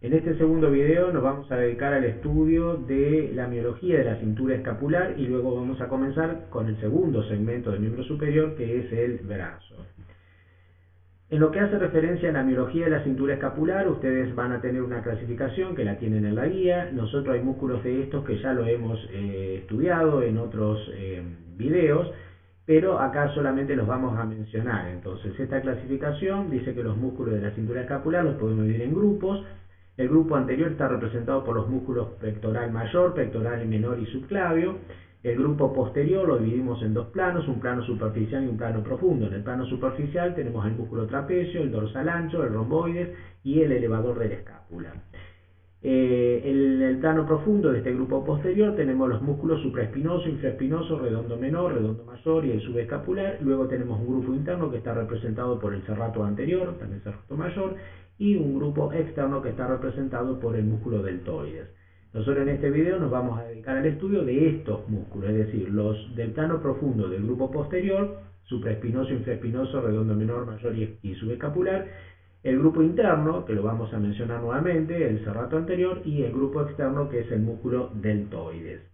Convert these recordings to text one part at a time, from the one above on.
En este segundo video nos vamos a dedicar al estudio de la miología de la cintura escapular y luego vamos a comenzar con el segundo segmento del miembro superior, que es el brazo. En lo que hace referencia a la miología de la cintura escapular, ustedes van a tener una clasificación que la tienen en la guía. Nosotros hay músculos de estos que ya lo hemos estudiado en otros videos, pero acá solamente los vamos a mencionar. Entonces, esta clasificación dice que los músculos de la cintura escapular los podemos dividir en grupos. El grupo anterior está representado por los músculos pectoral mayor, pectoral menor y subclavio. El grupo posterior lo dividimos en dos planos, un plano superficial y un plano profundo. En el plano superficial tenemos el músculo trapecio, el dorsal ancho, el romboides y el elevador de la escápula. En el plano profundo de este grupo posterior tenemos los músculos supraespinoso, infraespinoso, redondo menor, redondo mayor y el subescapular. Luego tenemos un grupo interno que está representado por el serrato anterior, también serrato mayor, y un grupo externo que está representado por el músculo deltoides. Nosotros en este video nos vamos a dedicar al estudio de estos músculos, es decir, los del plano profundo del grupo posterior, supraespinoso, infraespinoso, redondo menor, mayor y subescapular, el grupo interno, que lo vamos a mencionar nuevamente, el serrato anterior, y el grupo externo, que es el músculo deltoides.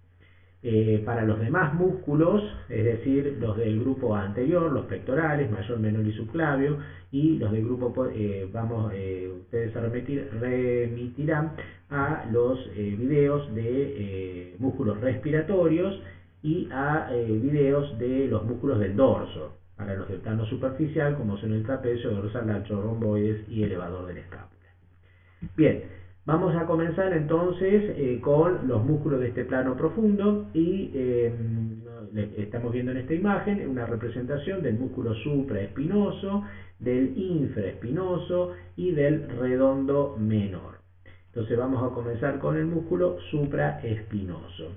Para los demás músculos, es decir, los del grupo anterior, los pectorales, mayor, menor y subclavio, y los del grupo, ustedes se remitirán a los videos de músculos respiratorios y a videos de los músculos del dorso, para los del plano superficial, como son el trapecio, dorsal ancho, romboides y elevador de la escápula. Bien, vamos a comenzar entonces con los músculos de este plano profundo y estamos viendo en esta imagen una representación del músculo supraespinoso, del infraespinoso y del redondo menor. Entonces vamos a comenzar con el músculo supraespinoso.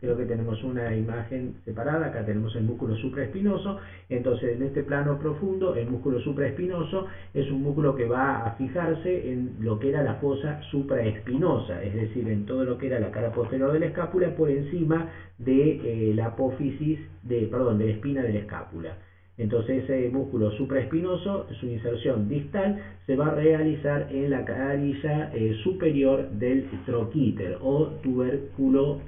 Creo que tenemos una imagen separada. Acá tenemos el músculo supraespinoso. Entonces, en este plano profundo, el músculo supraespinoso es un músculo que va a fijarse en lo que era la fosa supraespinosa, es decir, en todo lo que era la cara posterior de la escápula por encima de la apófisis, de la espina de la escápula. Entonces, ese músculo supraespinoso, su inserción distal, se va a realizar en la carilla superior del troquíter o tubérculo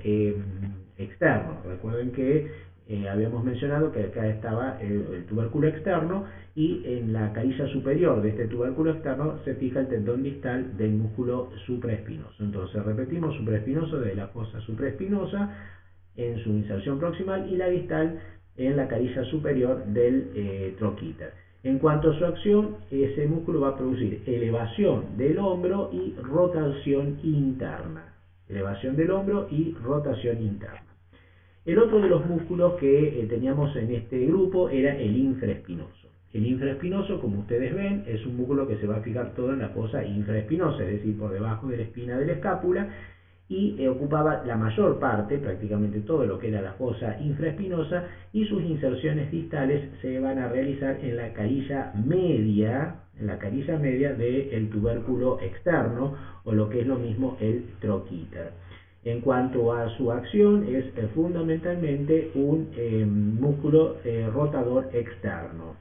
externo. Recuerden que habíamos mencionado que acá estaba el tubérculo externo y en la carilla superior de este tubérculo externo se fija el tendón distal del músculo supraespinoso. Entonces repetimos, supraespinoso de la fosa supraespinosa en su inserción proximal y la distal en la carilla superior del troquíter. En cuanto a su acción, ese músculo va a producir elevación del hombro y rotación interna. Elevación del hombro y rotación interna. El otro de los músculos que teníamos en este grupo era el infraespinoso. El infraespinoso, como ustedes ven, es un músculo que se va a fijar todo en la fosa infraespinosa, es decir, por debajo de la espina de la escápula, y ocupaba la mayor parte, prácticamente todo lo que era la fosa infraespinosa, y sus inserciones distales se van a realizar en la carilla media, del tubérculo externo, o lo que es lo mismo el troquíter. En cuanto a su acción, es fundamentalmente un músculo rotador externo.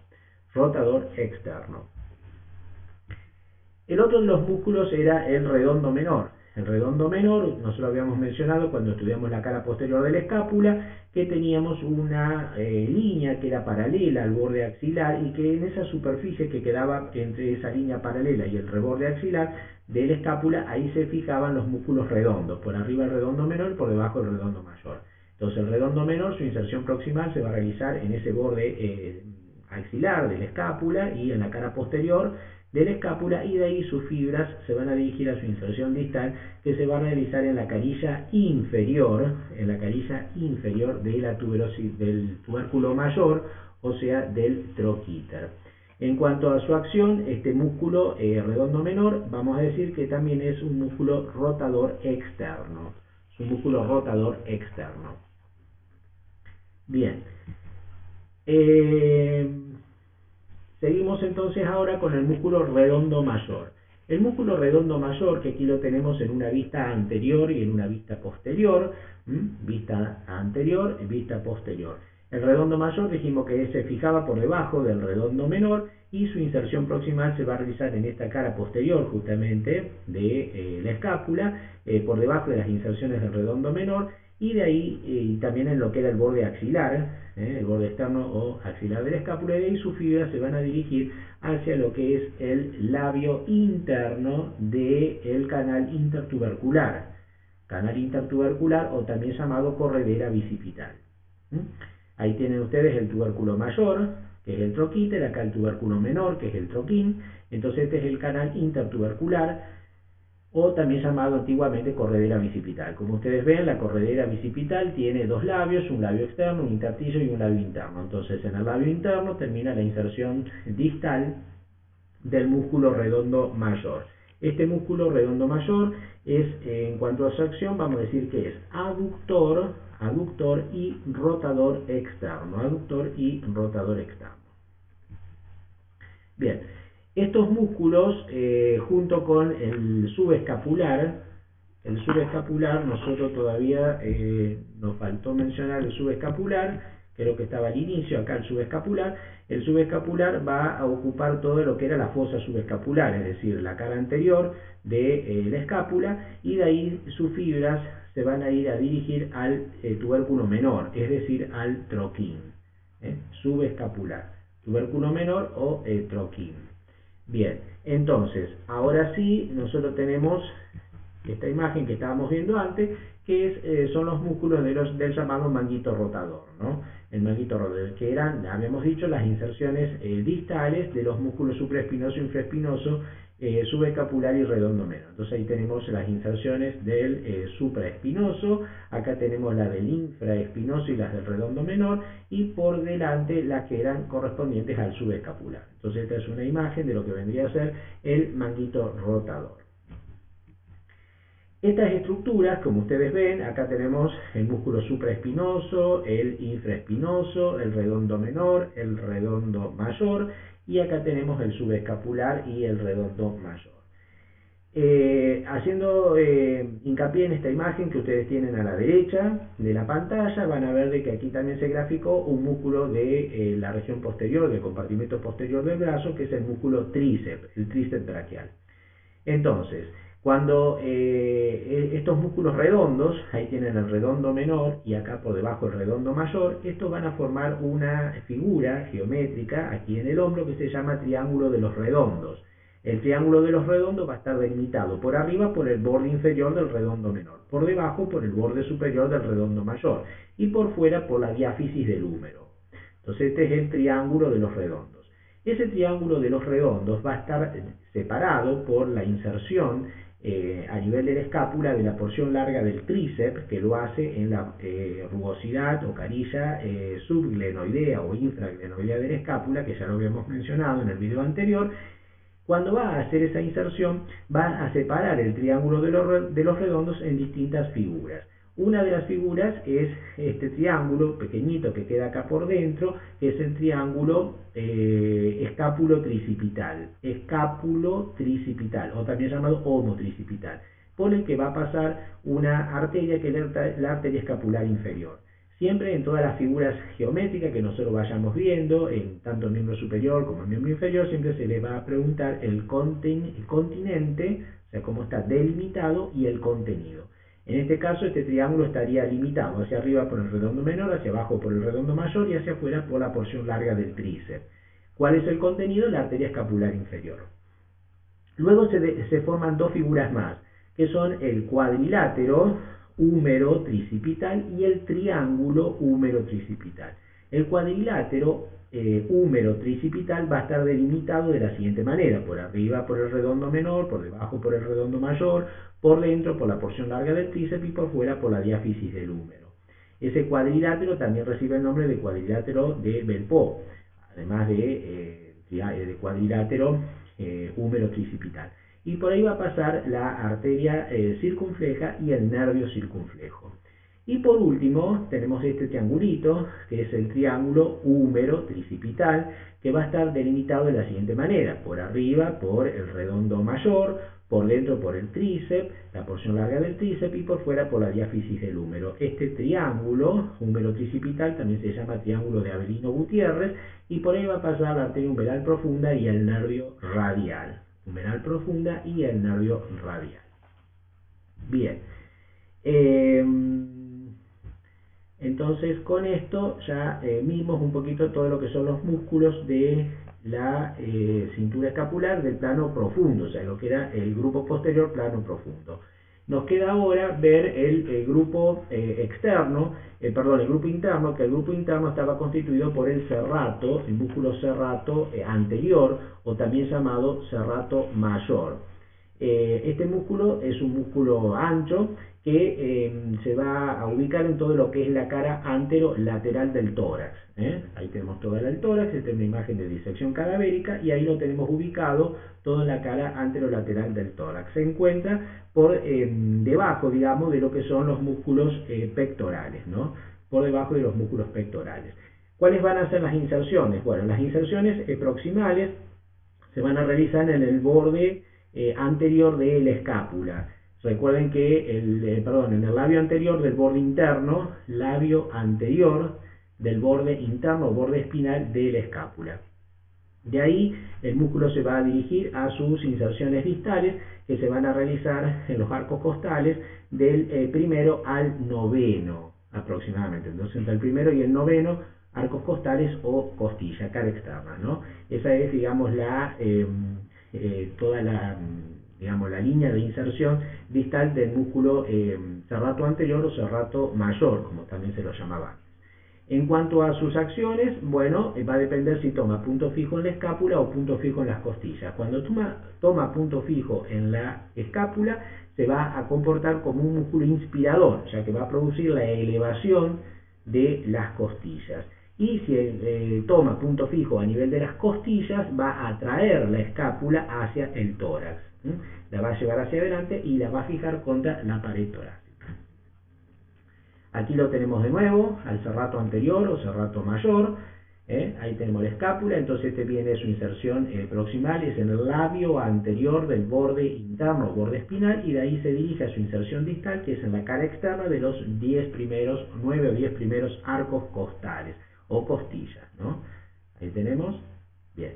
El otro de los músculos era el redondo menor. El redondo menor, nosotros habíamos mencionado cuando estudiamos la cara posterior de la escápula, que teníamos una línea que era paralela al borde axilar y que en esa superficie que quedaba entre esa línea paralela y el reborde axilar de la escápula, ahí se fijaban los músculos redondos, por arriba el redondo menor y por debajo el redondo mayor. Entonces el redondo menor, su inserción proximal se va a realizar en ese borde axilar de la escápula y en la cara posterior de la escápula, y de ahí sus fibras se van a dirigir a su inserción distal, que se va a realizar en la carilla inferior de la tuberosis del tubérculo mayor, o sea, del troquíter. En cuanto a su acción, este músculo redondo menor, vamos a decir que también es un músculo rotador externo. Bien. Seguimos entonces ahora con el músculo redondo mayor. El músculo redondo mayor, que aquí lo tenemos en una vista anterior y en una vista posterior, vista anterior y vista posterior. El redondo mayor dijimos que se fijaba por debajo del redondo menor y su inserción proximal se va a realizar en esta cara posterior justamente de la escápula, por debajo de las inserciones del redondo menor, y de ahí y también en lo que era el borde axilar, el borde externo o axilar de la escápula, y de ahí sus fibras se van a dirigir hacia lo que es el labio interno del canal intertubercular o también llamado corredera bicipital. Ahí tienen ustedes el tubérculo mayor, que es el troquíter, acá el tubérculo menor, que es el troquín. Entonces este es el canal intertubercular, o también llamado antiguamente corredera bicipital. Como ustedes ven, la corredera bicipital tiene dos labios, un labio externo, un intertillo y un labio interno. Entonces en el labio interno termina la inserción distal del músculo redondo mayor. Este músculo redondo mayor es, en cuanto a su acción, vamos a decir que es aductor y rotador externo. Bien, estos músculos, junto con el subescapular, nosotros todavía nos faltó mencionar el subescapular, creo que estaba al inicio, acá el subescapular va a ocupar todo lo que era la fosa subescapular, es decir, la cara anterior de la escápula, y de ahí sus fibras se van a ir a dirigir al tubérculo menor, es decir, al troquín, subescapular, tubérculo menor o troquín. Bien, entonces, ahora sí, nosotros tenemos esta imagen que estábamos viendo antes, que son los músculos del llamado manguito rotador, ¿no? El manguito rotador, que eran, habíamos dicho, las inserciones distales de los músculos supraespinoso, infraespinoso, subescapular y redondo menor. Entonces ahí tenemos las inserciones del supraespinoso, acá tenemos la del infraespinoso y las del redondo menor, y por delante las que eran correspondientes al subescapular. Entonces esta es una imagen de lo que vendría a ser el manguito rotador. Estas estructuras, como ustedes ven, acá tenemos el músculo supraespinoso, el infraespinoso, el redondo menor, el redondo mayor, y acá tenemos el subescapular y el redondo mayor. Haciendo hincapié en esta imagen que ustedes tienen a la derecha de la pantalla, van a ver de que aquí también se graficó un músculo de la región posterior, del compartimento posterior del brazo, que es el músculo tríceps, el tríceps braquial. Entonces, cuando estos músculos redondos, ahí tienen el redondo menor y acá por debajo el redondo mayor, estos van a formar una figura geométrica aquí en el hombro que se llama triángulo de los redondos. El triángulo de los redondos va a estar delimitado por arriba por el borde inferior del redondo menor, por debajo por el borde superior del redondo mayor y por fuera por la diáfisis del húmero. Entonces este es el triángulo de los redondos. Ese triángulo de los redondos va a estar separado por la inserción a nivel de la escápula de la porción larga del tríceps, que lo hace en la rugosidad o carilla subglenoidea o infraglenoidea de la escápula, que ya lo habíamos mencionado en el video anterior. Cuando va a hacer esa inserción, va a separar el triángulo de los redondos en distintas figuras. Una de las figuras es este triángulo pequeñito que queda acá por dentro, que es el triángulo escápulo-tricipital, o también llamado homotricipital, por el que va a pasar una arteria que es la arteria escapular inferior. Siempre en todas las figuras geométricas que nosotros vayamos viendo, tanto el miembro superior como el miembro inferior, siempre se le va a preguntar el continente, o sea, cómo está delimitado, y el contenido. En este caso, este triángulo estaría limitado hacia arriba por el redondo menor, hacia abajo por el redondo mayor y hacia afuera por la porción larga del tríceps. ¿Cuál es el contenido? La arteria escapular inferior. Luego se forman dos figuras más, que son el cuadrilátero húmero-tricipital y el triángulo húmero-tricipital. El cuadrilátero húmero-tricipital va a estar delimitado de la siguiente manera: por arriba por el redondo menor, por debajo por el redondo mayor, por dentro por la porción larga del tríceps y por fuera por la diáfisis del húmero. Ese cuadrilátero también recibe el nombre de cuadrilátero de Bell-Poe, además de cuadrilátero húmero-tricipital. Y por ahí va a pasar la arteria circunfleja y el nervio circunflejo. Y por último tenemos este triangulito, que es el triángulo húmero-tricipital, que va a estar delimitado de la siguiente manera: por arriba por el redondo mayor, por dentro por el tríceps, la porción larga del tríceps, y por fuera por la diáfisis del húmero. Este triángulo húmero-tricipital también se llama triángulo de Avelino-Gutiérrez, y por ahí va a pasar la arteria umeral profunda y el nervio radial. Umeral profunda y el nervio radial. Bien. Entonces con esto ya vimos un poquito todo lo que son los músculos de la cintura escapular del plano profundo, o sea, lo que era el grupo posterior plano profundo. Nos queda ahora ver el grupo externo, el grupo interno, que el grupo interno estaba constituido por el serrato, el músculo serrato anterior, o también llamado serrato mayor. Este músculo es un músculo ancho que se va a ubicar en todo lo que es la cara anterolateral del tórax. Ahí tenemos toda el tórax, esta es una imagen de disección cadavérica, y ahí lo tenemos ubicado todo en la cara anterolateral del tórax. Se encuentra por debajo, digamos, de lo que son los músculos pectorales, ¿no? Por debajo de los músculos pectorales. ¿Cuáles van a ser las inserciones? Bueno, las inserciones proximales se van a realizar en el borde anterior de la escápula. Recuerden que en el labio anterior del borde interno, labio anterior del borde interno o borde espinal de la escápula. De ahí el músculo se va a dirigir a sus inserciones distales, que se van a realizar en los arcos costales del primero al noveno aproximadamente. Entonces entre el primero y el noveno, arcos costales o costilla, cara externa, ¿no? Esa es, digamos, toda la línea de inserción distal del músculo serrato anterior o serrato mayor, como también se lo llamaba. En cuanto a sus acciones, bueno, va a depender si toma punto fijo en la escápula o punto fijo en las costillas. Cuando toma punto fijo en la escápula, se va a comportar como un músculo inspirador, ya que va a producir la elevación de las costillas. Y si toma punto fijo a nivel de las costillas, va a atraer la escápula hacia el tórax. La va a llevar hacia adelante y la va a fijar contra la pared torácica. Aquí lo tenemos de nuevo, al serrato anterior o serrato mayor. Ahí tenemos la escápula, entonces este viene su inserción proximal, es en el labio anterior del borde interno o borde espinal, y de ahí se dirige a su inserción distal, que es en la cara externa de los 9 o 10 primeros arcos costales o costillas, ¿no? Ahí tenemos, bien.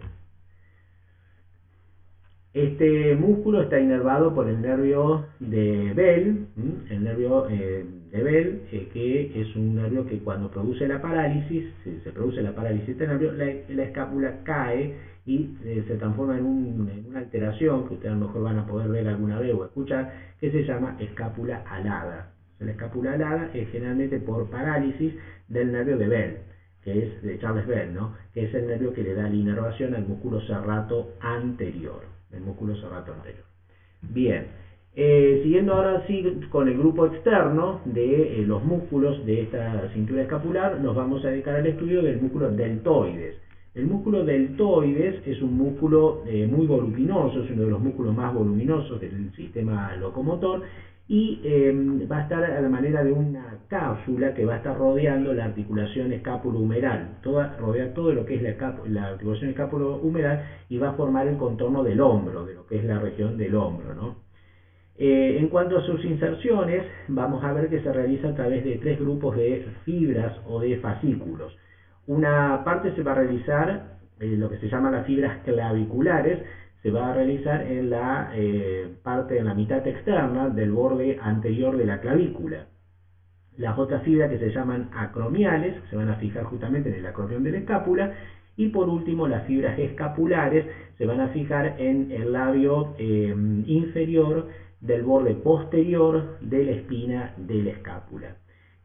Este músculo está inervado por el nervio de Bell, el nervio de Bell, que es un nervio que cuando produce la parálisis, se produce la parálisis de nervio, la escápula cae y se transforma en una alteración que ustedes a lo mejor van a poder ver alguna vez o escuchar, que se llama escápula alada. La escápula alada es generalmente por parálisis del nervio de Bell, que es de Charles Bell, ¿no? Que es el nervio que le da la inervación al músculo serrato anterior. El músculo serrato anterior. Bien, siguiendo ahora sí con el grupo externo de los músculos de esta cintura escapular, nos vamos a dedicar al estudio del músculo deltoides. El músculo deltoides es un músculo muy voluminoso, es uno de los músculos más voluminosos del sistema locomotor, y va a estar a la manera de una cápsula que va a estar rodeando la articulación escápulo-humeral, rodea todo lo que es la articulación escápulo-humeral, y va a formar el contorno del hombro, de lo que es la región del hombro, ¿no? En cuanto a sus inserciones, vamos a ver que se realiza a través de 3 grupos de fibras o de fascículos. Una parte se va a realizar lo que se llama las fibras claviculares, se va a realizar en la parte, en la mitad externa del borde anterior de la clavícula. Las otras fibras, que se llaman acromiales, se van a fijar justamente en el acromión de la escápula. Y por último, las fibras escapulares se van a fijar en el labio inferior del borde posterior de la espina de la escápula.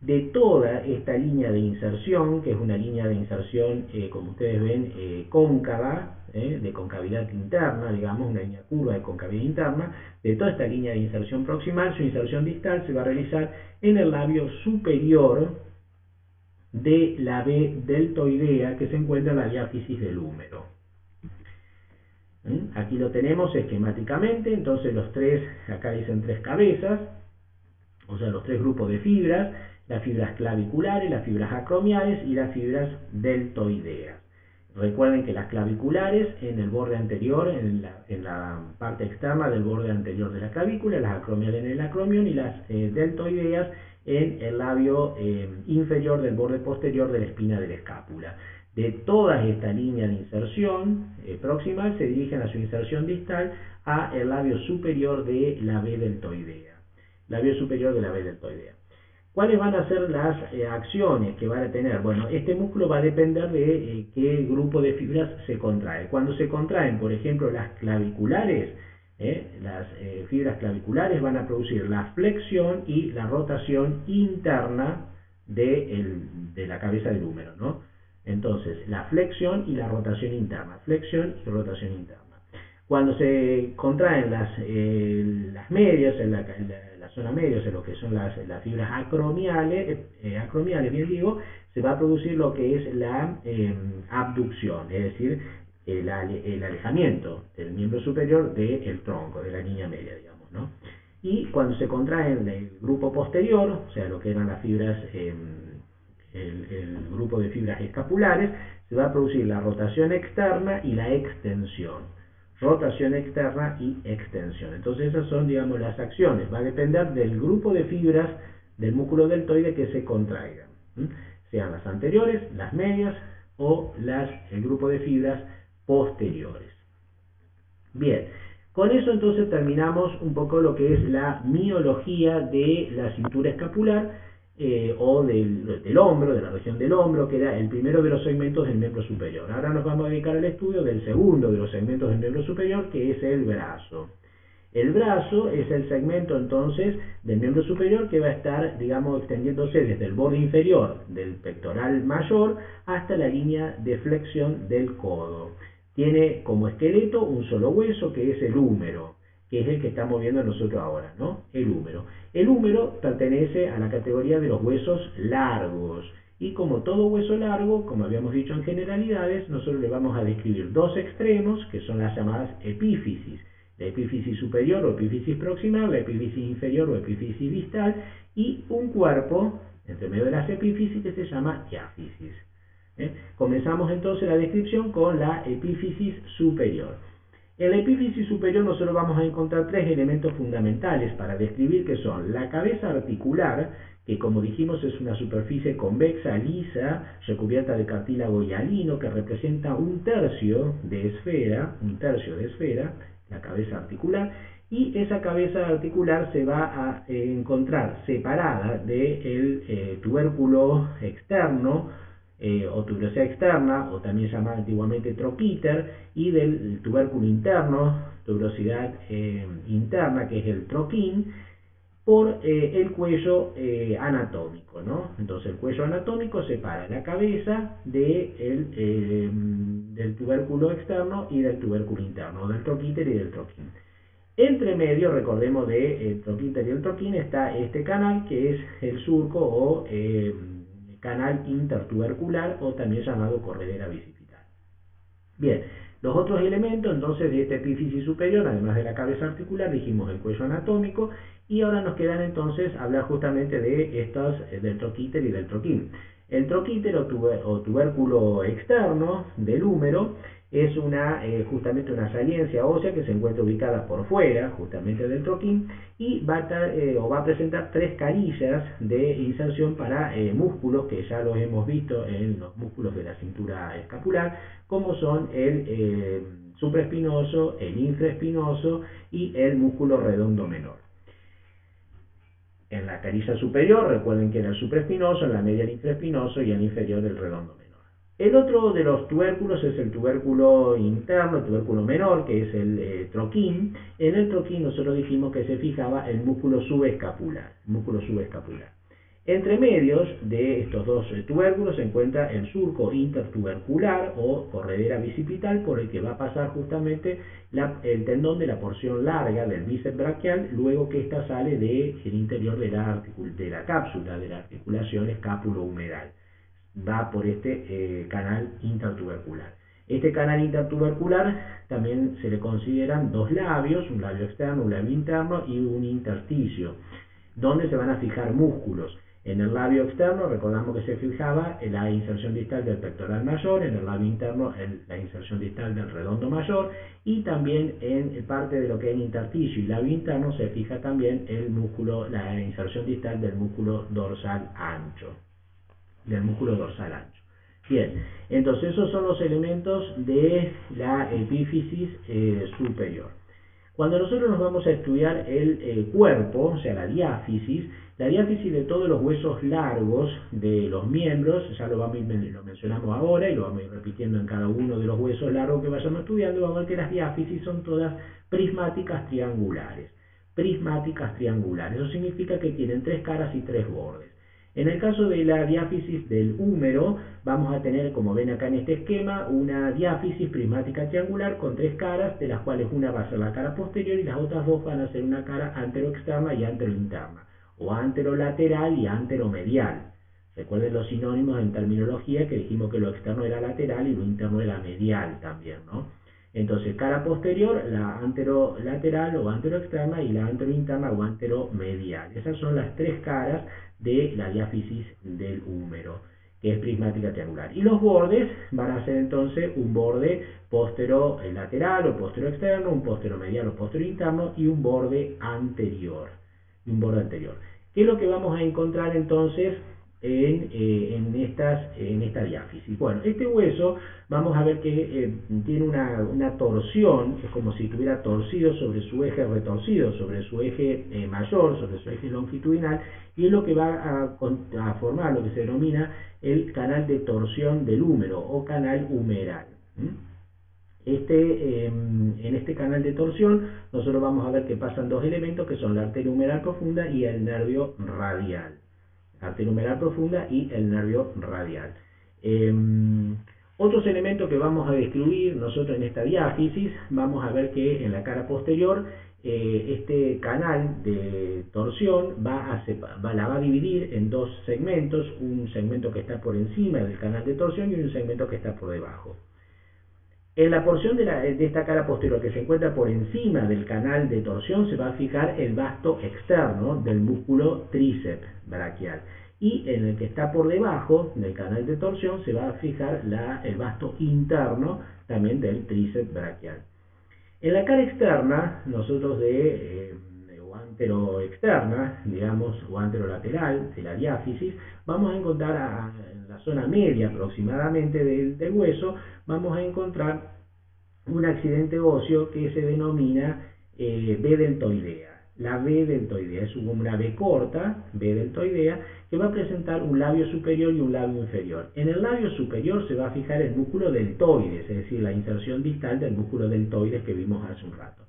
De toda esta línea de inserción, que es una línea de inserción, como ustedes ven, cóncava, de concavidad interna, digamos, una línea curva de concavidad interna, de toda esta línea de inserción proximal, su inserción distal se va a realizar en el labio superior de la B deltoidea, que se encuentra en la diáfisis del húmero. Aquí lo tenemos esquemáticamente, entonces acá dicen 3 cabezas, o sea, los 3 grupos de fibras, las fibras claviculares, las fibras acromiales y las fibras deltoideas. Recuerden que las claviculares en el borde anterior, en la parte externa del borde anterior de la clavícula, las acromiales en el acromion y las deltoideas en el labio inferior del borde posterior de la espina de la escápula. De todas esta línea de inserción proximal se dirigen a su inserción distal a el labio superior de la B deltoidea. Labio superior de la B deltoidea. ¿Cuáles van a ser las acciones que van a tener? Bueno, este músculo va a depender de qué grupo de fibras se contrae. Cuando se contraen, por ejemplo, las claviculares, las fibras claviculares van a producir la flexión y la rotación interna de la cabeza del húmero, ¿no? Entonces, la flexión y la rotación interna. Flexión y rotación interna. Cuando se contraen las medias, en la zona media, o sea, lo que son las fibras acromiales, bien digo, se va a producir lo que es la abducción, es decir, el alejamiento del miembro superior del tronco, de la línea media, digamos, ¿no? Y cuando se contrae el grupo posterior, o sea, lo que eran las fibras, el grupo de fibras escapulares, se va a producir la rotación externa y la extensión. Rotación externa y extensión. Entonces esas son, digamos, las acciones. Va a depender del grupo de fibras del músculo deltoide que se contraigan. Sean las anteriores, las medias o el grupo de fibras posteriores. Bien, con eso entonces terminamos un poco lo que es la miología de la cintura escapular o del hombro, de la región del hombro, que era el primero de los segmentos del miembro superior. Ahora nos vamos a dedicar al estudio del segundo de los segmentos del miembro superior, que es el brazo. El brazo es el segmento entonces del miembro superior que va a estar, digamos, extendiéndose desde el borde inferior del pectoral mayor hasta la línea de flexión del codo. Tiene como esqueleto un solo hueso que es el húmero, que es el que estamos viendo nosotros ahora, ¿no? El húmero. El húmero pertenece a la categoría de los huesos largos. Y como todo hueso largo, como habíamos dicho en generalidades, nosotros le vamos a describir dos extremos, que son las llamadas epífisis. La epífisis superior o epífisis proximal, la epífisis inferior o epífisis distal, y un cuerpo entre medio de las epífisis que se llama diáfisis. Comenzamos entonces la descripción con la epífisis superior. En la epífisis superior nosotros vamos a encontrar tres elementos fundamentales para describir, que son la cabeza articular, que como dijimos es una superficie convexa, lisa, recubierta de cartílago hialino, que representa un tercio de esfera, la cabeza articular, y esa cabeza articular se va a encontrar separada del tubérculo externo, o tuberosidad externa, o también llamada antiguamente troquíter, y del tubérculo interno, tuberosidad interna, que es el troquín, por el cuello anatómico, ¿no? Entonces el cuello anatómico separa la cabeza del tubérculo externo y del tubérculo interno, del troquíter y del troquín. Entre medio, recordemos, del troquíter y el troquín está este canal que es el surco o canal intertubercular, o también llamado corredera bicipital. Bien, los otros elementos entonces de esta epífisis superior, además de la cabeza articular, dijimos el cuello anatómico, y ahora nos quedan entonces hablar justamente de estos, del troquíter y del troquín. El troquíter o tubérculo externo del húmero es justamente una saliencia ósea que se encuentra ubicada por fuera justamente del troquín, y va a presentar tres carillas de inserción para músculos que ya los hemos visto en los músculos de la cintura escapular, como son el supraespinoso, el infraespinoso y el músculo redondo menor. En la carilla superior, recuerden que era el supraespinoso, en la media el infraespinoso y el inferior el redondo menor. El otro de los tubérculos es el tubérculo interno, el tubérculo menor, que es el troquín. En el troquín nosotros dijimos que se fijaba el músculo subescapular. Entre medios de estos dos tubérculos se encuentra el surco intertubercular o corredera bicipital, por el que va a pasar justamente el tendón de la porción larga del bíceps braquial, luego que ésta sale del interior de la cápsula de la articulación escápulo-humeral. Va por este canal intertubercular. Este canal intertubercular también se le consideran dos labios, un labio externo, un labio interno y un intersticio, donde se van a fijar músculos. En el labio externo recordamos que se fijaba la inserción distal del pectoral mayor, en el labio interno la inserción distal del redondo mayor, y también en parte de lo que es intersticio y labio interno se fija también el músculo, la inserción distal del músculo dorsal ancho. Bien, entonces esos son los elementos de la epífisis superior. Cuando nosotros nos vamos a estudiar el cuerpo, o sea, la diáfisis de todos los huesos largos de los miembros, ya lo mencionamos ahora y lo vamos a ir repitiendo en cada uno de los huesos largos que vayamos estudiando, vamos a ver que las diáfisis son todas prismáticas triangulares. Eso significa que tienen 3 caras y 3 bordes. En el caso de la diáfisis del húmero, vamos a tener, como ven acá en este esquema, una diáfisis prismática triangular con 3 caras, de las cuales una va a ser la cara posterior y las otras 2 van a ser una cara anteroexterna y anterointerna, o anterolateral y anteromedial. Recuerden los sinónimos en terminología, que dijimos que lo externo era lateral y lo interno era medial también, ¿no? Entonces, cara posterior, la anterolateral o anteroexterna, y la anterointerna o anteromedial. Esas son las 3 caras de la diáfisis del húmero, que es prismática triangular. Y los bordes van a ser entonces un borde posterolateral o posteroexterno, un posteromedial o posterointerno y un borde anterior. ¿Qué es lo que vamos a encontrar entonces en esta diáfisis? Bueno, este hueso vamos a ver que tiene una torsión, es como si estuviera torcido sobre su eje retorcido, sobre su eje mayor, sobre su eje longitudinal, y es lo que va a formar lo que se denomina el canal de torsión del húmero o canal humeral. En este canal de torsión nosotros vamos a ver que pasan 2 elementos, que son la arteria humeral profunda y el nervio radial. Otros elementos que vamos a describir nosotros en esta diáfisis, vamos a ver que en la cara posterior este canal de torsión la va a dividir en 2 segmentos, un segmento que está por encima del canal de torsión y un segmento que está por debajo. En la porción de esta cara posterior que se encuentra por encima del canal de torsión se va a fijar el vasto externo del músculo tríceps braquial, y en el que está por debajo del canal de torsión se va a fijar el vasto interno también del tríceps braquial. En la cara externa, nosotros o anteroexterna, digamos, o anterolateral de la diáfisis, vamos a encontrar en la zona media aproximadamente del hueso, vamos a encontrar un accidente óseo que se denomina B deltoidea. La B deltoidea es una B corta, B deltoidea, que va a presentar un labio superior y un labio inferior. En el labio superior se va a fijar el músculo deltoides, es decir, la inserción distal del músculo deltoides que vimos hace un rato.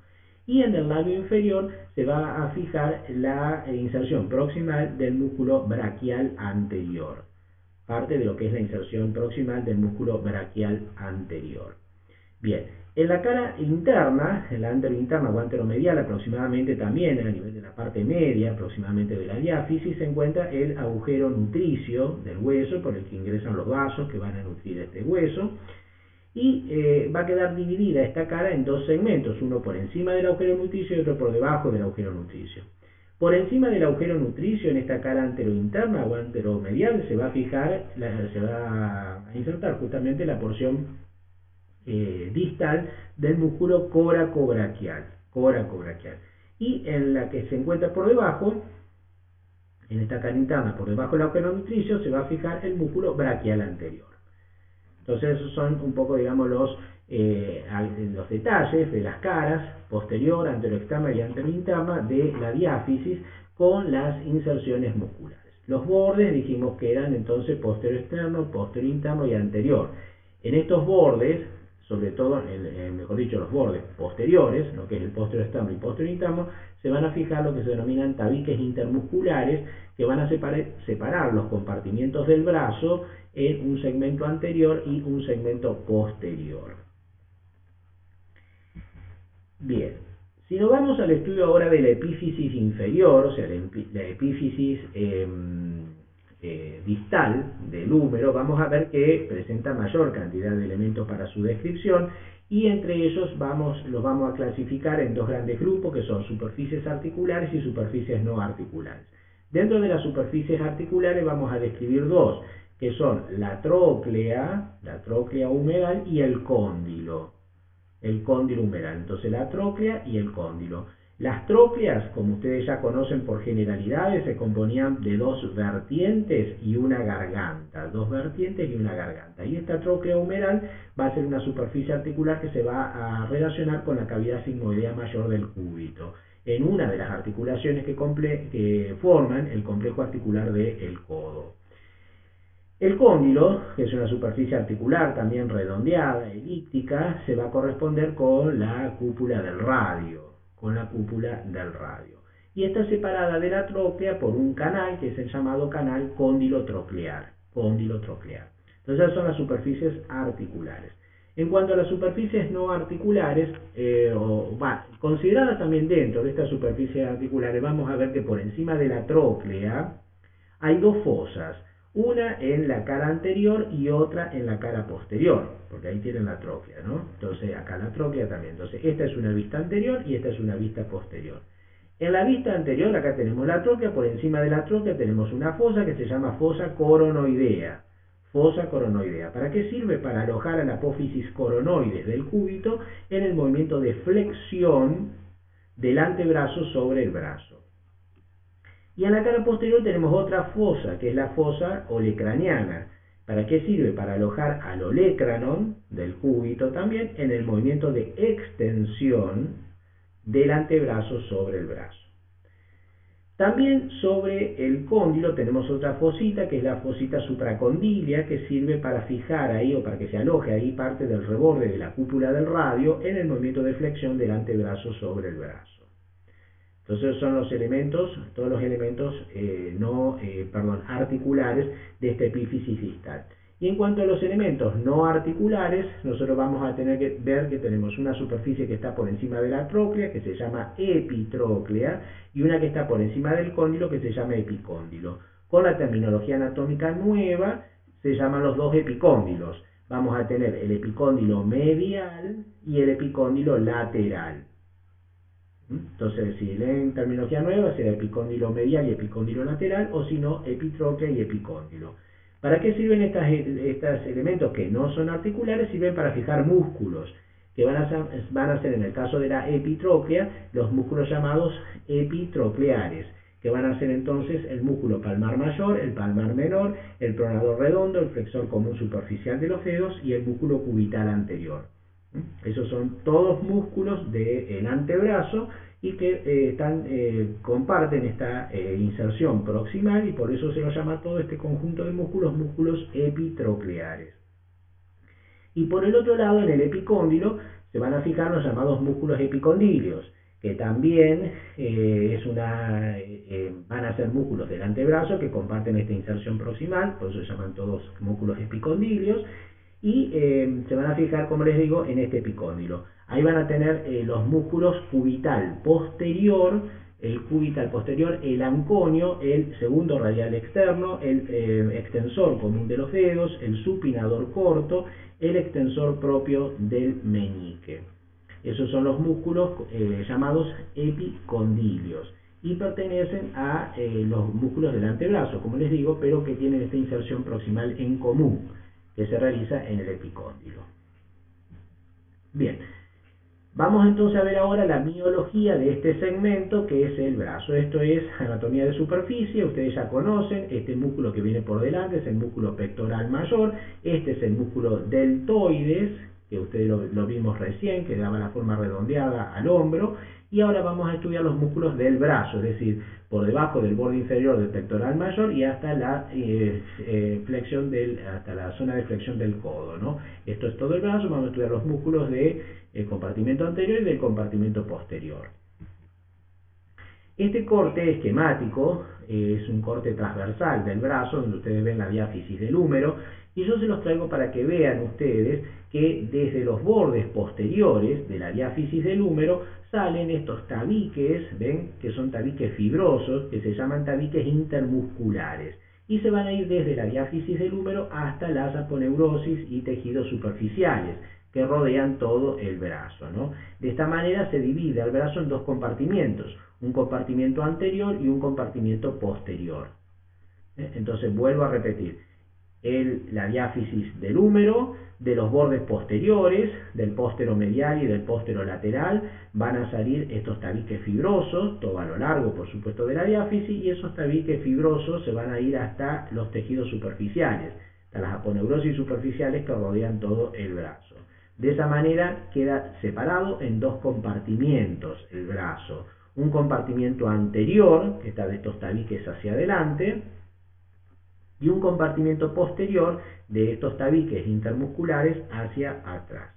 Y en el labio inferior se va a fijar la inserción proximal del músculo braquial anterior, parte de lo que es la inserción proximal del músculo braquial anterior. Bien, en la cara interna, en la anterointerna o anteromedial, aproximadamente también a nivel de la parte media, aproximadamente de la diáfisis, se encuentra el agujero nutricio del hueso, por el que ingresan los vasos que van a nutrir este hueso, y va a quedar dividida esta cara en 2 segmentos, uno por encima del agujero nutricio y otro por debajo del agujero nutricio. Por encima del agujero nutricio, en esta cara anterointerna o anteromedial, se va a insertar justamente la porción distal del músculo coracobraquial. Y en la que se encuentra por debajo, en esta cara interna, por debajo del agujero nutricio, se va a fijar el músculo braquial anterior. Entonces esos son un poco, digamos, los detalles de las caras posterior, anteroexterna y anterointerna de la diáfisis con las inserciones musculares. Los bordes dijimos que eran entonces posterior-externo, posterior-interno y anterior. En estos bordes, sobre todo, mejor dicho, los bordes posteriores, lo que es el posterior-externo y posterior-interno, se van a fijar lo que se denominan tabiques intermusculares, que van a separar los compartimientos del brazo en un segmento anterior y un segmento posterior. Bien, si nos vamos al estudio ahora de la epífisis inferior, o sea, la epífisis distal del húmero, vamos a ver que presenta mayor cantidad de elementos para su descripción, y entre ellos los vamos a clasificar en 2 grandes grupos, que son superficies articulares y superficies no articulares. Dentro de las superficies articulares vamos a describir dos, que son la tróclea humeral y el cóndilo humeral. Entonces la tróclea y el cóndilo. Las trócleas, como ustedes ya conocen por generalidades, se componían de dos vertientes y una garganta. Y esta tróclea humeral va a ser una superficie articular que se va a relacionar con la cavidad sigmoidea mayor del cúbito, en una de las articulaciones que forman el complejo articular del codo. El cóndilo, que es una superficie articular también redondeada, elíptica, se va a corresponder con la cúpula del radio. Y está separada de la tróclea por un canal que es el llamado canal cóndilo-troclear. Entonces son las superficies articulares. En cuanto a las superficies no articulares, consideradas también dentro de estas superficies articulares, vamos a ver que por encima de la tróclea hay dos fosas. Una en la cara anterior y otra en la cara posterior, porque ahí tienen la tróclea, ¿no? Entonces acá la tróclea también. Entonces esta es una vista anterior y esta es una vista posterior. En la vista anterior acá tenemos la tróclea, por encima de la tróclea tenemos una fosa que se llama fosa coronoidea. ¿Para qué sirve? Para alojar a la apófisis coronoides del cúbito en el movimiento de flexión del antebrazo sobre el brazo. Y en la cara posterior tenemos otra fosa, que es la fosa olecraniana. ¿Para qué sirve? Para alojar al olecranon del cúbito también en el movimiento de extensión del antebrazo sobre el brazo. También sobre el cóndilo tenemos otra fosita, que es la fosita supracondilia, que sirve para fijar ahí o para que se aloje ahí parte del reborde de la cúpula del radio en el movimiento de flexión del antebrazo sobre el brazo. Entonces son todos los elementos articulares de esta epífisis distal. Y en cuanto a los elementos no articulares, nosotros vamos a tener que ver que tenemos una superficie que está por encima de la tróclea, que se llama epitróclea, y una que está por encima del cóndilo, que se llama epicóndilo. Con la terminología anatómica nueva, se llaman los dos epicóndilos. Vamos a tener el epicóndilo medial y el epicóndilo lateral. Entonces, si leen terminología nueva, será epicóndilo medial y epicóndilo lateral, o si no, epitróclea y epicóndilo. ¿Para qué sirven estos elementos que no son articulares? Sirven para fijar músculos, que van a ser en el caso de la epitróclea, los músculos llamados epitrocleares, que van a ser entonces el músculo palmar mayor, el palmar menor, el pronador redondo, el flexor común superficial de los dedos y el músculo cubital anterior. Esos son todos músculos del antebrazo y que comparten esta inserción proximal, y por eso se lo llama todo este conjunto de músculos epitrocleares. Y por el otro lado, en el epicóndilo se van a fijar los llamados músculos epicondilios, que también van a ser músculos del antebrazo que comparten esta inserción proximal, por eso se llaman todos músculos epicondilios. Y se van a fijar, como les digo, en este epicóndilo. Ahí van a tener los músculos cubital posterior, el anconio, el segundo radial externo, el extensor común de los dedos, el supinador corto, el extensor propio del meñique. Esos son los músculos llamados epicondilios y pertenecen a los músculos del antebrazo, como les digo, pero que tienen esta inserción proximal en común, que se realiza en el epicóndilo. Bien, vamos entonces a ver ahora la miología de este segmento, que es el brazo. Esto es anatomía de superficie, ustedes ya conocen, este músculo que viene por delante es el músculo pectoral mayor, este es el músculo deltoides, que ustedes lo vimos recién, que daba la forma redondeada al hombro, y ahora vamos a estudiar los músculos del brazo, es decir, por debajo del borde inferior del pectoral mayor y hasta la hasta la zona de flexión del codo, ¿no? Esto es todo el brazo. Vamos a estudiar los músculos del compartimento anterior y del compartimento posterior. Este corte esquemático es un corte transversal del brazo, donde ustedes ven la diáfisis del húmero, y yo se los traigo para que vean ustedes que desde los bordes posteriores de la diáfisis del húmero salen estos tabiques, ven que son tabiques fibrosos, que se llaman tabiques intermusculares, y se van a ir desde la diáfisis del húmero hasta las aponeurosis y tejidos superficiales, que rodean todo el brazo, ¿no? De esta manera se divide el brazo en dos compartimientos, un compartimento anterior y un compartimento posterior. Entonces vuelvo a repetir, la diáfisis del húmero, de los bordes posteriores, del póstero medial y del póstero lateral, van a salir estos tabiques fibrosos, todo a lo largo por supuesto de la diáfisis, y esos tabiques fibrosos se van a ir hasta los tejidos superficiales, hasta las aponeurosis superficiales que rodean todo el brazo. De esa manera queda separado en dos compartimientos el brazo, un compartimiento anterior, que está de estos tabiques hacia adelante, y un compartimento posterior de estos tabiques intermusculares hacia atrás.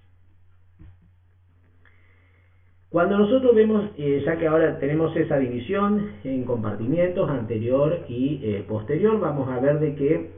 Cuando nosotros vemos, ya que ahora tenemos esa división en compartimientos anterior y posterior, vamos a ver de que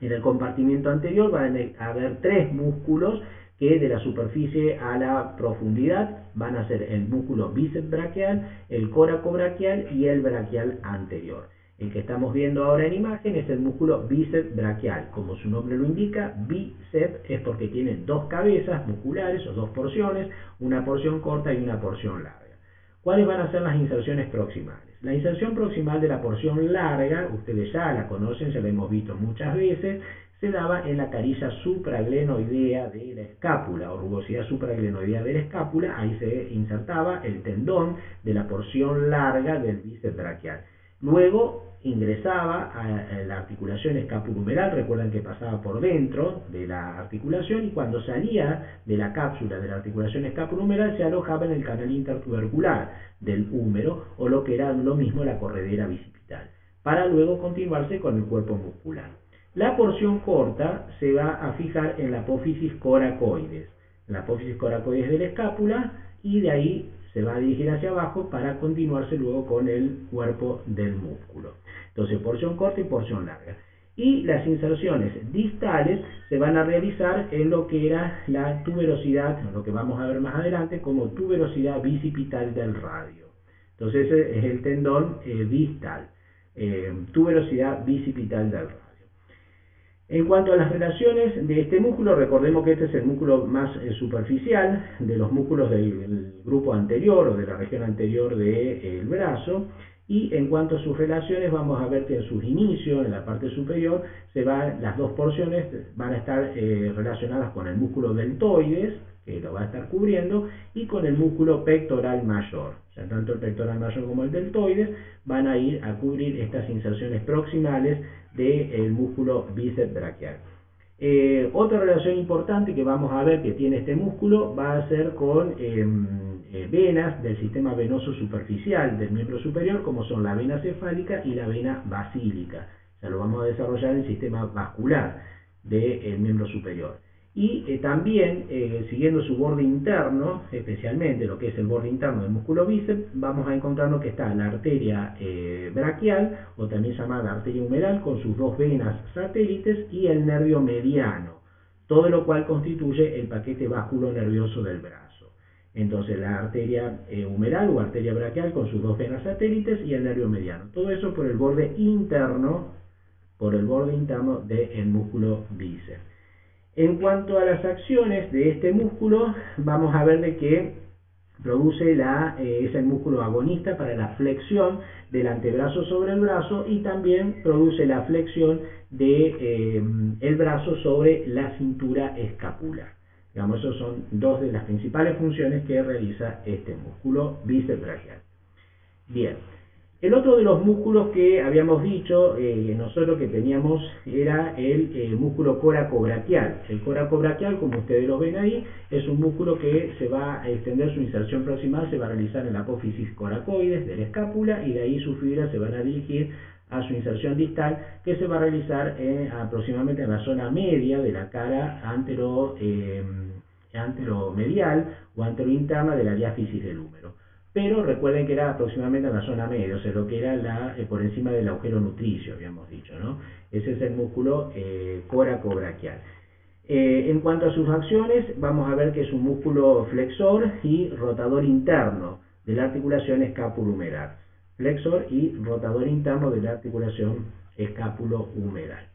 en el compartimiento anterior van a haber tres músculos que de la superficie a la profundidad van a ser el músculo bíceps braquial, el coracobraquial y el braquial anterior. El que estamos viendo ahora en imagen es el músculo bíceps braquial. Como su nombre lo indica, bíceps es porque tiene dos cabezas musculares o dos porciones, una porción corta y una porción larga. ¿Cuáles van a ser las inserciones proximales? La inserción proximal de la porción larga, ustedes ya la conocen, ya la hemos visto muchas veces, se daba en la carilla supraglenoidea de la escápula o rugosidad supraglenoidea de la escápula. Ahí se insertaba el tendón de la porción larga del bíceps braquial. Luego ingresaba a la articulación escapulohumeral, recuerdan que pasaba por dentro de la articulación, y cuando salía de la cápsula de la articulación escapulohumeral se alojaba en el canal intertubercular del húmero, o lo que era lo mismo la corredera bicipital, para luego continuarse con el cuerpo muscular. La porción corta se va a fijar en la apófisis coracoides, de la escápula, y de ahí se va a dirigir hacia abajo para continuarse luego con el cuerpo del músculo. Entonces, porción corta y porción larga. Y las inserciones distales se van a realizar en lo que era la tuberosidad, lo que vamos a ver más adelante como tuberosidad bicipital del radio. Entonces, ese es el tendón distal, tuberosidad bicipital del radio. En cuanto a las relaciones de este músculo, recordemos que este es el músculo más superficial de los músculos del grupo anterior o de la región anterior del brazo, y en cuanto a sus relaciones vamos a ver que en sus inicios, en la parte superior, las dos porciones van a estar relacionadas con el músculo deltoides, que lo va a estar cubriendo, y con el músculo pectoral mayor. O sea, tanto el pectoral mayor como el deltoides van a ir a cubrir estas inserciones proximales del músculo bíceps braquial. Otra relación importante que vamos a ver que tiene este músculo va a ser con venas del sistema venoso superficial del miembro superior, como son la vena cefálica y la vena basílica. Ya lo vamos a desarrollar en el sistema vascular del miembro superior. Y también, siguiendo su borde interno, especialmente lo que es el borde interno del músculo bíceps, vamos a encontrarnos que está la arteria braquial, o también llamada arteria humeral, con sus dos venas satélites, y el nervio mediano, todo lo cual constituye el paquete vasculonervioso del brazo. Entonces, la arteria humeral o arteria braquial con sus dos venas satélites y el nervio mediano. Todo eso por el borde interno del músculo bíceps. En cuanto a las acciones de este músculo, vamos a ver de que produce es el músculo agonista para la flexión del antebrazo sobre el brazo, y también produce la flexión del brazo sobre la cintura escapular. Digamos, esas son dos de las principales funciones que realiza este músculo bíceps braquial. Bien. El otro de los músculos que habíamos dicho nosotros que teníamos era el músculo coracobraquial. El coracobraquial, como ustedes lo ven ahí, es un músculo que se va a extender, su inserción proximal se va a realizar en la apófisis coracoides de la escápula, y de ahí sus fibras se van a dirigir a su inserción distal, que se va a realizar aproximadamente en la zona media de la cara anteromedial o anterointerna de la diáfisis del húmero. Pero recuerden que era aproximadamente en la zona media, o sea, lo que era por encima del agujero nutricio, habíamos dicho, ¿no? Ese es el músculo coracobraquial. En cuanto a sus acciones, vamos a ver que es un músculo flexor y rotador interno de la articulación escapulohumeral. Flexor y rotador interno de la articulación escapulohumeral.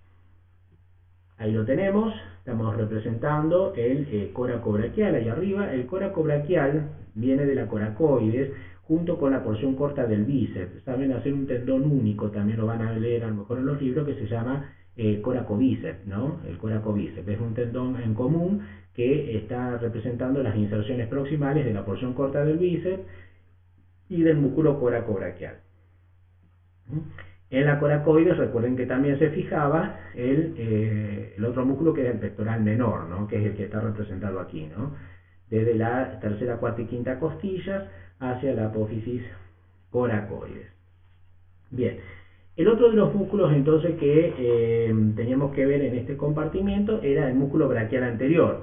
Ahí lo tenemos, estamos representando el coracobraquial ahí arriba. El coracobraquial viene de la coracoides junto con la porción corta del bíceps. Saben hacer un tendón único, también lo van a leer a lo mejor en los libros, que se llama coracobíceps, ¿no? El coracobíceps es un tendón en común que está representando las inserciones proximales de la porción corta del bíceps y del músculo coracobraquial. En la coracoides, recuerden que también se fijaba el otro músculo, que es el pectoral menor, ¿no? Que es el que está representado aquí, ¿no? Desde la tercera, cuarta y quinta costillas hacia la apófisis coracoides. Bien, el otro de los músculos entonces que teníamos que ver en este compartimiento era el músculo braquial anterior.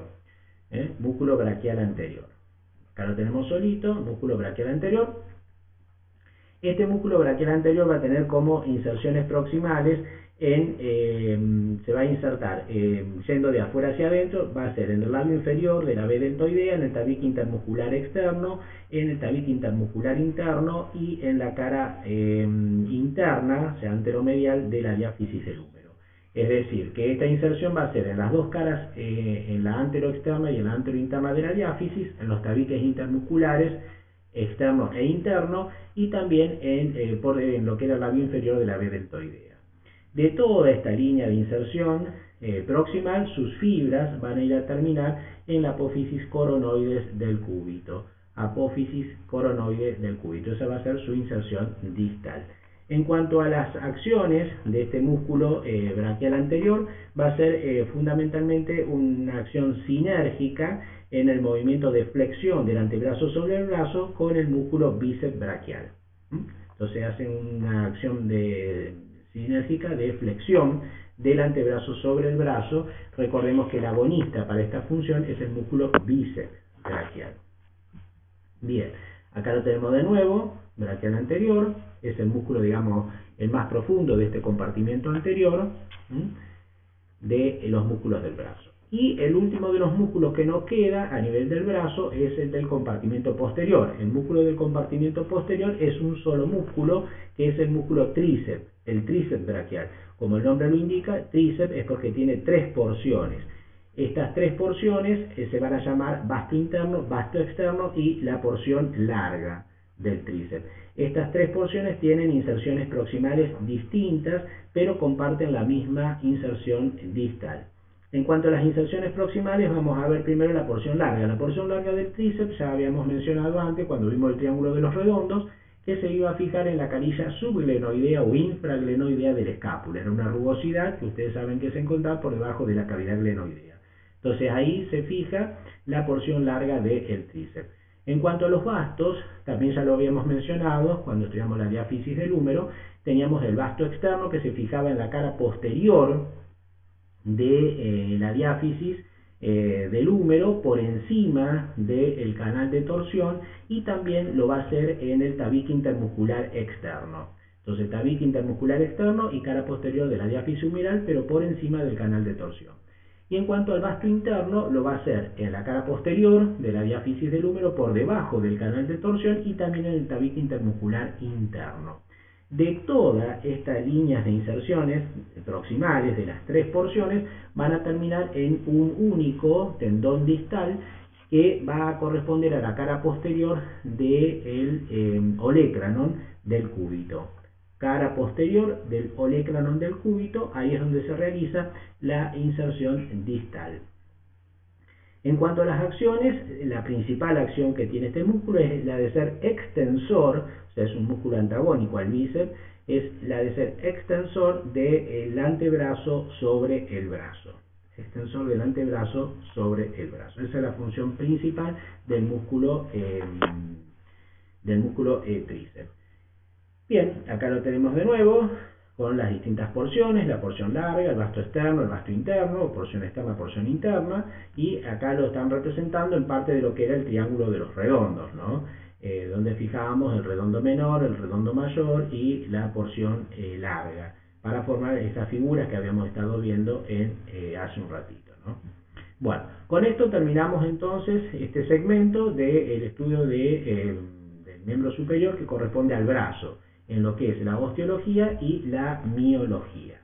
Músculo braquial anterior. Acá lo tenemos solito, músculo braquial anterior. Este músculo braquial anterior va a tener como inserciones proximales se va a insertar yendo de afuera hacia adentro, va a ser en el labio inferior de la B deltoidea, en el tabique intermuscular externo, en el tabique intermuscular interno y en la cara interna, o sea, anteromedial de la diáfisis del húmero. Es decir, que esta inserción va a ser en las dos caras, en la anteroexterna y en la anterointerna de la diáfisis, en los tabiques intermusculares externo e interno, y también en lo que era el labio inferior de la B deltoidea. De toda esta línea de inserción proximal, sus fibras van a ir a terminar en la apófisis coronoides del cúbito. Apófisis coronoides del cúbito. Esa va a ser su inserción distal. En cuanto a las acciones de este músculo braquial anterior, va a ser fundamentalmente una acción sinérgica en el movimiento de flexión del antebrazo sobre el brazo con el músculo bíceps braquial. Entonces hace una acción sinérgica de flexión del antebrazo sobre el brazo. Recordemos que el agonista para esta función es el músculo bíceps braquial. Bien, acá lo tenemos de nuevo, braquial anterior, es el músculo, digamos, el más profundo de este compartimento anterior de los músculos del brazo. Y el último de los músculos que nos queda a nivel del brazo es el del compartimento posterior. El músculo del compartimento posterior es un solo músculo, que es el músculo tríceps, el tríceps braquial. Como el nombre lo indica, tríceps es porque tiene tres porciones. Estas tres porciones se van a llamar vasto interno, vasto externo y la porción larga del tríceps. Estas tres porciones tienen inserciones proximales distintas, pero comparten la misma inserción distal. En cuanto a las inserciones proximales, vamos a ver primero la porción larga. La porción larga del tríceps ya habíamos mencionado antes cuando vimos el triángulo de los redondos, que se iba a fijar en la canilla subglenoidea o infraglenoidea de la escápula. Era una rugosidad que ustedes saben que se encontraba por debajo de la cavidad glenoidea. Entonces ahí se fija la porción larga del tríceps. En cuanto a los vastos, también ya lo habíamos mencionado cuando estudiamos la diáfisis del húmero, teníamos el vasto externo que se fijaba en la cara posterior de la diáfisis del húmero, por encima del canal de torsión, y también lo va a hacer en el tabique intermuscular externo. Entonces tabique intermuscular externo y cara posterior de la diáfisis humeral, pero por encima del canal de torsión. Y en cuanto al vasto interno, lo va a hacer en la cara posterior de la diáfisis del húmero, por debajo del canal de torsión, y también en el tabique intermuscular interno. De todas estas líneas de inserciones proximales de las tres porciones, van a terminar en un único tendón distal que va a corresponder a la cara posterior del olecranon del cúbito. Cara posterior del olecranon del cúbito, ahí es donde se realiza la inserción distal. En cuanto a las acciones, la principal acción que tiene este músculo es la de ser extensor, o sea, es un músculo antagónico al bíceps, es la de ser extensor del antebrazo sobre el brazo. Extensor del antebrazo sobre el brazo. Esa es la función principal del músculo tríceps. Bien, acá lo tenemos de nuevo, con las distintas porciones, la porción larga, el vasto externo, el vasto interno, porción externa, porción interna, y acá lo están representando en parte de lo que era el triángulo de los redondos, ¿no? Donde fijábamos el redondo menor, el redondo mayor y la porción larga, para formar esas figuras que habíamos estado viendo hace un ratito, ¿no? Bueno, con esto terminamos entonces este segmento del estudio del miembro superior que corresponde al brazo, en lo que es la osteología y la miología.